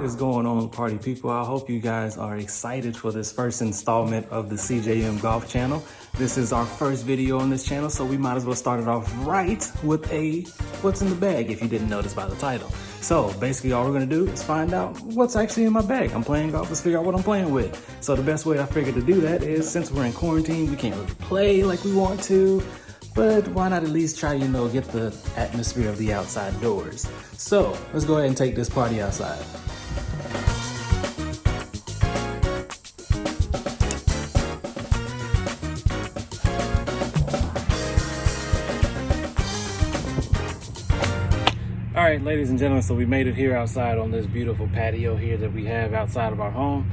is going on, party people? I hope you guys are excited for this first installment of the CJM Golf channel. This is our first video on this channel, so we might as well start it off right with a what's in the bag, if you didn't notice by the title. So basically all we're gonna do is find out what's actually in my bag. I'm playing golf, let's figure out what I'm playing with. So the best way I figured to do that is, since we're in quarantine, we can't really play like we want to, but why not at least try, get the atmosphere of the outside doors. So let's go ahead and take this party outside. All right, ladies and gentlemen, so we made it here outside on this beautiful patio here that we have outside of our home.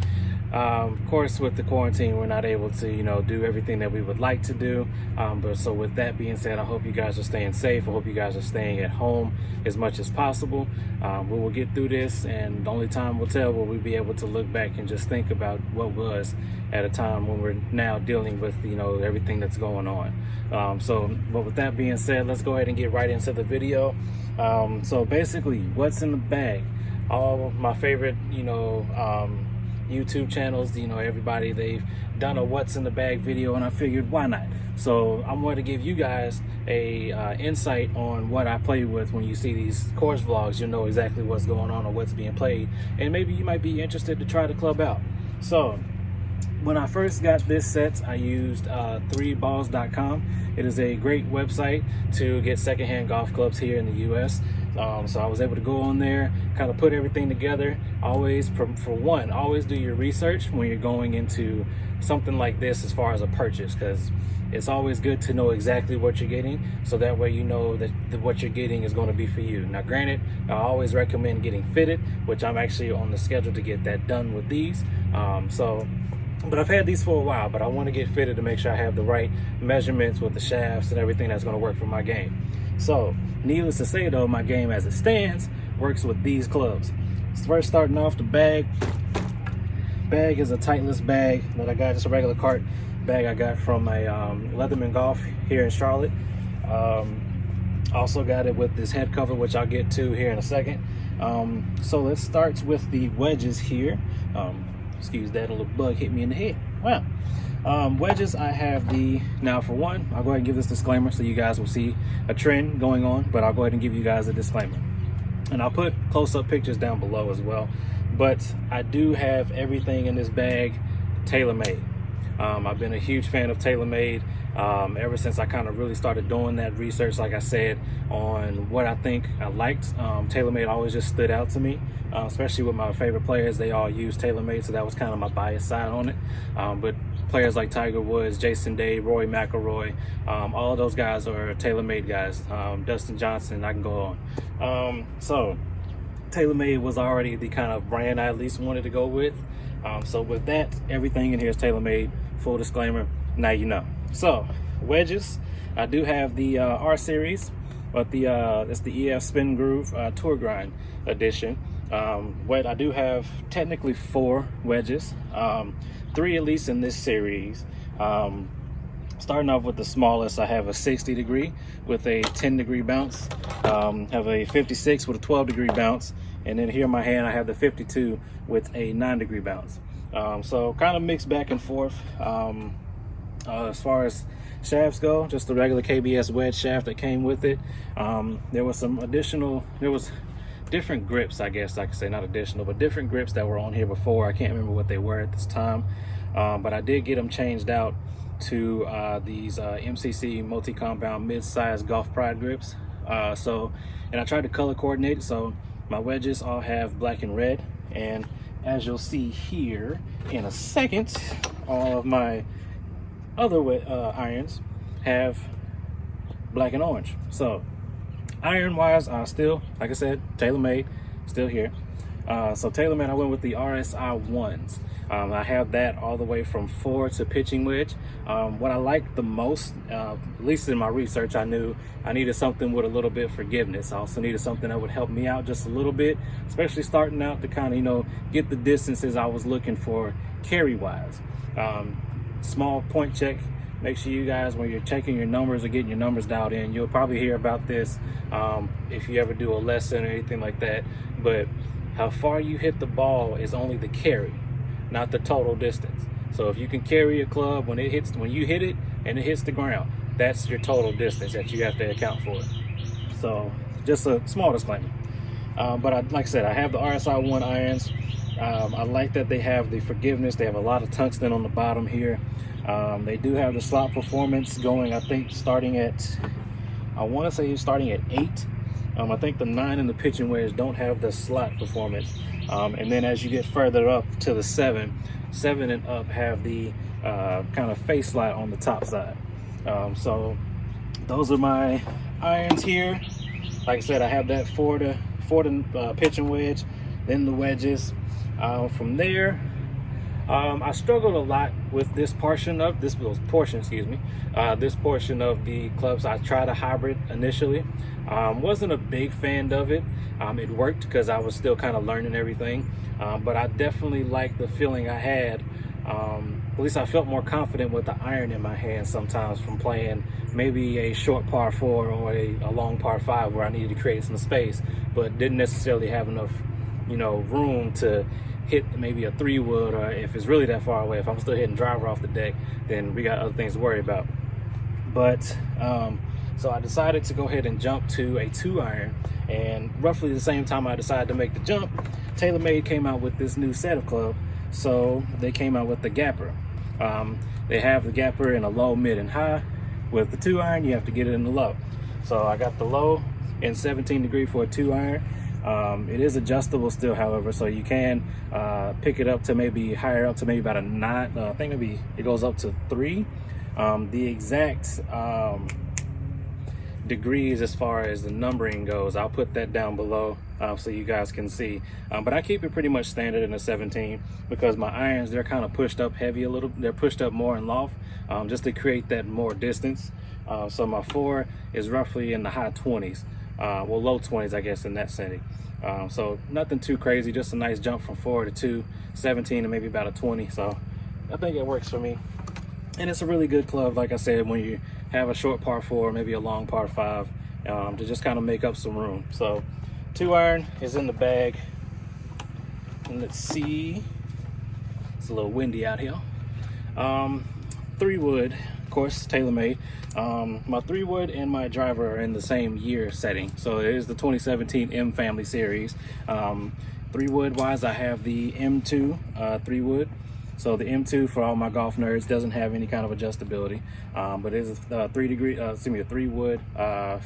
Of course, with the quarantine, we're not able to, do everything that we would like to do. But so with that being said, I hope you guys are staying safe. I hope you guys are staying at home as much as possible. We will get through this, and the only time will tell will we be able to look back and just think about what was at a time when we're now dealing with, everything that's going on. But with that being said, let's go ahead and get right into the video. So basically, what's in the bag? All of my favorite, YouTube channels, everybody, they've done a what's in the bag video, and I figured why not. So I'm going to give you guys a insight on what I play with. When you see these course vlogs, you'll know exactly what's going on or what's being played, and maybe you might be interested to try the club out. So when I first got this set, I used 3balls.com. It is a great website to get secondhand golf clubs here in the US. So I was able to go on there, kind of put everything together. Always, for one, always do your research when you're going into something like this as far as a purchase, because it's always good to know exactly what you're getting, so that way you know that what you're getting is going to be for you. Now granted, I always recommend getting fitted, which I'm actually on the schedule to get that done with these. But I've had these for a while, but I want to get fitted to make sure I have the right measurements with the shafts and everything that's going to work for my game. So needless to say though, my game as it stands works with these clubs. First, starting off, the bag. Bag is a Titleist bag that I got, just a regular cart bag I got from a Leatherman Golf here in Charlotte. Also got it with this head cover, which I'll get to here in a second. So let's start with the wedges here. Excuse that, a little bug hit me in the head. Wow. Wedges, I have now for one, I'll go ahead and give this disclaimer so you guys will see a trend going on, but I'll go ahead and give you guys a disclaimer. And I'll put close-up pictures down below as well. But I do have everything in this bag TaylorMade. I've been a huge fan of TaylorMade ever since I kind of really started doing that research, like I said, on what I think I liked. TaylorMade always just stood out to me, especially with my favorite players. They all use TaylorMade, so that was kind of my bias side on it. But players like Tiger Woods, Jason Day, Rory McIlroy, all of those guys are TaylorMade guys. Dustin Johnson, I can go on. So TaylorMade was already the kind of brand I at least wanted to go with. So with that, everything in here is TaylorMade. Full disclaimer, now you know. So wedges, I do have the R series, but it's the EF Spin Groove Tour Grind edition. I do have technically 4 wedges, 3 at least in this series. Starting off with the smallest, I have a 60 degree with a 10 degree bounce, have a 56 with a 12 degree bounce, and then here in my hand I have the 52 with a 9 degree bounce. So kind of mixed back and forth. As far as shafts go, just the regular KBS wedge shaft that came with it. There was different grips, I guess I could say, not additional, but different grips that were on here before. I can't remember what they were at this time, but I did get them changed out to these MCC multi-compound mid-size Golf Pride grips. And I tried to color coordinate it, so my wedges all have black and red, and as you'll see here in a second, all of my other irons have black and orange. So iron wise, still, like I said, TaylorMade, still here. So TaylorMade, I went with the RSI 1s. I have that all the way from 4 to pitching wedge. What I like the most, at least in my research, I knew I needed something with a little bit of forgiveness. I also needed something that would help me out just a little bit, especially starting out, to kind of, get the distances I was looking for carry wise. Small point check. Make sure you guys, when you're checking your numbers or getting your numbers dialed in, you'll probably hear about this if you ever do a lesson or anything like that. But how far you hit the ball is only the carry, not the total distance. So if you can carry a club when you hit it and it hits the ground, that's your total distance that you have to account for. So just a small disclaimer. But like I said, I have the RSI-1 irons. I like that they have the forgiveness. They have a lot of tungsten on the bottom here. They do have the slot performance going, I think, starting at, I want to say starting at 8. I think the 9 and the pitching wedge don't have the slot performance. And then as you get further up to the 7 and up have the kind of face slot on the top side. So those are my irons here. Like I said, I have that for the pitching wedge, then the wedges. From there, I struggled a lot with this portion of the clubs. I tried a hybrid initially. Wasn't a big fan of it. It worked because I was still kind of learning everything, but I definitely liked the feeling I had. At least I felt more confident with the iron in my hand sometimes from playing maybe a short par 4 or a long par 5 where I needed to create some space, but didn't necessarily have enough, room to hit maybe a 3-wood, or if it's really that far away, if I'm still hitting driver off the deck, then we got other things to worry about. But so I decided to go ahead and jump to a 2-iron, and roughly the same time I decided to make the jump, TaylorMade came out with this new set of club. So they came out with the gapper. They have the gapper in a low, mid, and high. With the 2-iron, you have to get it in the low. So I got the low in 17 degree for a 2-iron. It is adjustable still, however, so you can pick it up to maybe higher up to maybe about a 9. I think maybe it goes up to 3. The exact degrees as far as the numbering goes, I'll put that down below so you guys can see. But I keep it pretty much standard in a 17 because my irons, they're kind of pushed up heavy a little. They're pushed up more in loft just to create that more distance. So my 4 is roughly in the high 20s. Well, low 20s, I guess, in that setting. So nothing too crazy, just a nice jump from 4 to 2, 17 to maybe about a 20. So I think it works for me. And it's a really good club, like I said, when you have a short par 4, maybe a long par 5, to just kind of make up some room. So 2-iron is in the bag. And let's see, it's a little windy out here. 3-wood, of course, TaylorMade. My 3-wood and my driver are in the same year setting. So it is the 2017 M family series. 3-wood wise, I have the M2 3-wood. So the M2, for all my golf nerds, doesn't have any kind of adjustability, but it is a 3-wood,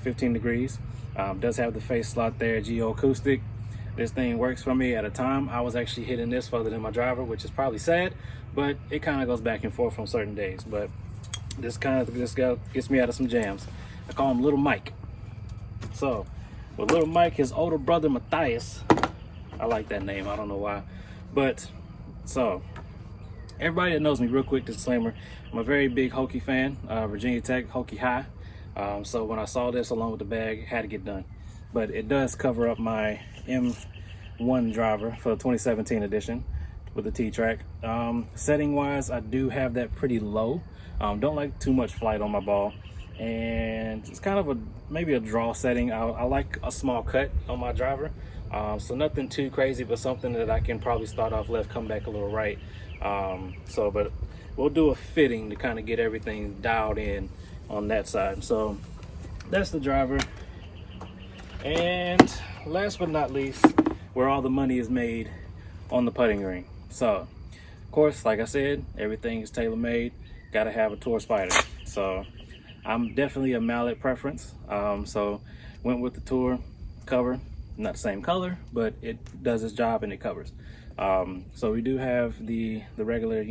15 degrees. Does have the face slot there, geo-acoustic. This thing works for me. At a time, I was actually hitting this further than my driver, which is probably sad, but it kind of goes back and forth on certain days. But this guy gets me out of some jams. I call him Little Mike. So with Little Mike, his older brother Matthias, I like that name, I don't know why, but so everybody that knows me, real quick disclaimer, I'm a very big Hokie fan, Virginia Tech, Hokie High. So when I saw this along with the bag, it had to get done. But it does cover up my M1 driver for the 2017 edition with the T-Track. Setting wise, I do have that pretty low. Don't like too much flight on my ball. And it's kind of maybe a draw setting. I like a small cut on my driver. So nothing too crazy, but something that I can probably start off left, come back a little right. But we'll do a fitting to kind of get everything dialed in on that side. So that's the driver. And last but not least, where all the money is made, on the putting green. So of course, like I said, everything is TaylorMade. Gotta have a Tour Spider. So I'm definitely a mallet preference. So went with the Tour cover. Not the same color, but it does its job and it covers. So we do have the regular,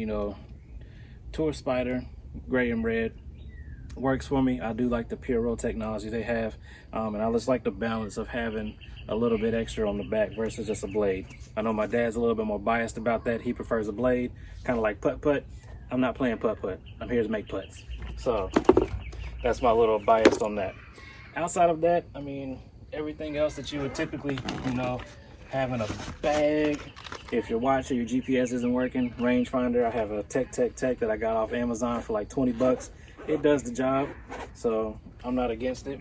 Tour Spider, gray and red. Works for me. I do like the Puro technology they have, and I just like the balance of having a little bit extra on the back versus just a blade. I know my dad's a little bit more biased about that. He prefers a blade, kind of like putt-putt. I'm not playing putt-putt. I'm here to make putts. So that's my little bias on that. Outside of that, I mean, everything else that you would typically, have in a bag. If your watch or your GPS isn't working, rangefinder. I have a Tech that I got off Amazon for like 20 bucks. It does the job, so I'm not against it.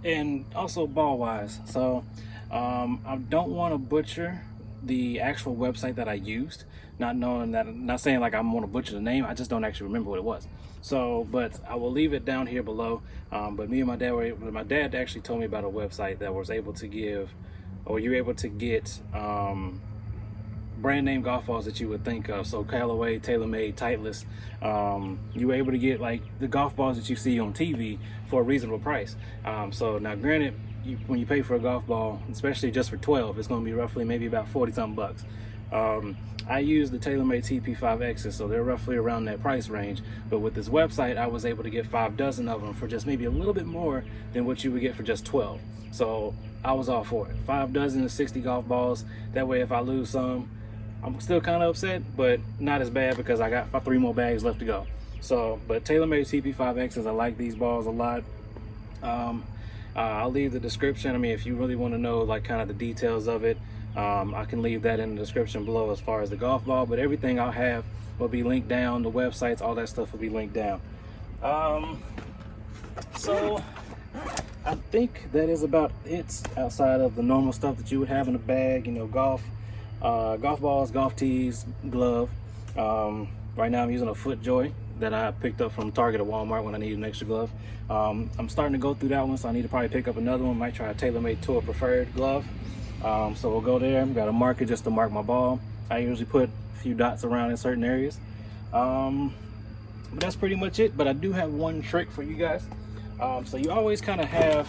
And also ball wise. So I don't want to butcher the actual website that I used, not saying like I'm going to butcher the name. I just don't actually remember what it was. So, but I will leave it down here below. But me and my dad actually told me about a website that was able to give, or you're able to get brand name golf balls that you would think of. So Callaway, TaylorMade, Titleist. You were able to get like the golf balls that you see on TV for a reasonable price. So now granted, when you pay for a golf ball, especially just for 12, it's going to be roughly maybe about 40 something bucks. I use the TaylorMade TP5Xs, so they're roughly around that price range. But with this website, I was able to get 5 dozen of them for just maybe a little bit more than what you would get for just 12. So I was all for it. 5 dozen is 60 golf balls. That way, if I lose some, I'm still kind of upset, but not as bad because I got 3 more bags left to go. So, but TaylorMade TP5Xs, I like these balls a lot. I'll leave the description. I mean, if you really want to know like kind of the details of it, I can leave that in the description below as far as the golf ball, but everything I'll have will be linked down. The websites, all that stuff will be linked down. So I think that is about it outside of the normal stuff that you would have in a bag, you know, golf balls, golf tees, glove. Right now I'm using a FootJoy that I picked up from Target or Walmart when I needed an extra glove. I'm starting to go through that one, so I need to probably pick up another one. Might try a TaylorMade Tour Preferred glove. So we'll go there. I've got a marker just to mark my ball. I usually put a few dots around in certain areas. But that's pretty much it. But I do have one trick for you guys. So you always kind of have,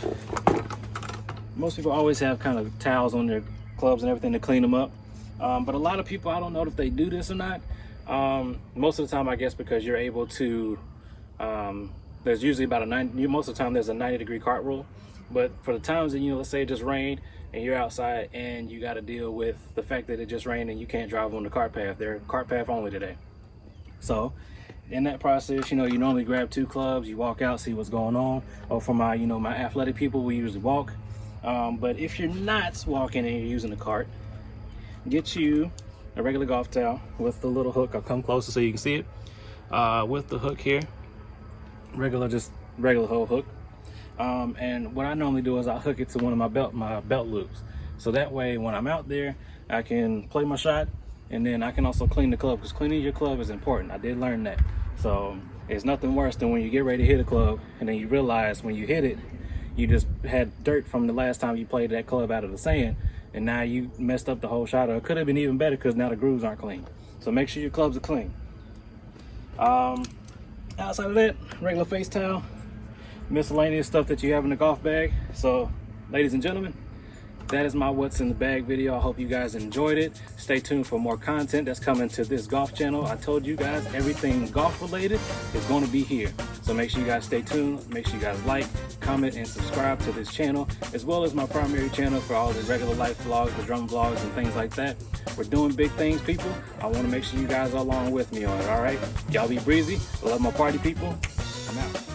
most people always have kind of towels on their clubs and everything to clean them up. But a lot of people, I don't know if they do this or not. Most of the time, I guess, because you're able to, there's usually about most of the time there's a 90-degree cart rule. But for the times that, you know, let's say it just rained and you're outside and you got to deal with the fact that it just rained and you can't drive on the cart path. They're cart path only today. So in that process, you know, you normally grab 2 clubs, you walk out, see what's going on. Or for my, you know, my athletic people, we usually walk. But if you're not walking and you're using the cart, get you a regular golf towel with the little hook. I'll come closer so you can see it. With the hook here, just regular whole hook. And what I normally do is I'll hook it to one of my belt loops. So that way, when I'm out there, I can play my shot, and then I can also clean the club, because cleaning your club is important. I did learn that. So it's nothing worse than when you get ready to hit a club, and then you realize when you hit it, you just had dirt from the last time you played that club out of the sand, and now you messed up the whole shot, or it could have been even better because now the grooves aren't clean. So make sure your clubs are clean. Outside of that, regular face towel, miscellaneous stuff that you have in the golf bag. So ladies and gentlemen, that is my what's in the bag video. I hope you guys enjoyed it. Stay tuned for more content that's coming to this golf channel. I told you guys everything golf related is going to be here. So make sure you guys stay tuned. Make sure you guys like, comment, and subscribe to this channel, as well as my primary channel for all the regular life vlogs, the drum vlogs, and things like that. We're doing big things, people. I want to make sure you guys are along with me on it, all right? Y'all be breezy. I love my party people. I'm out.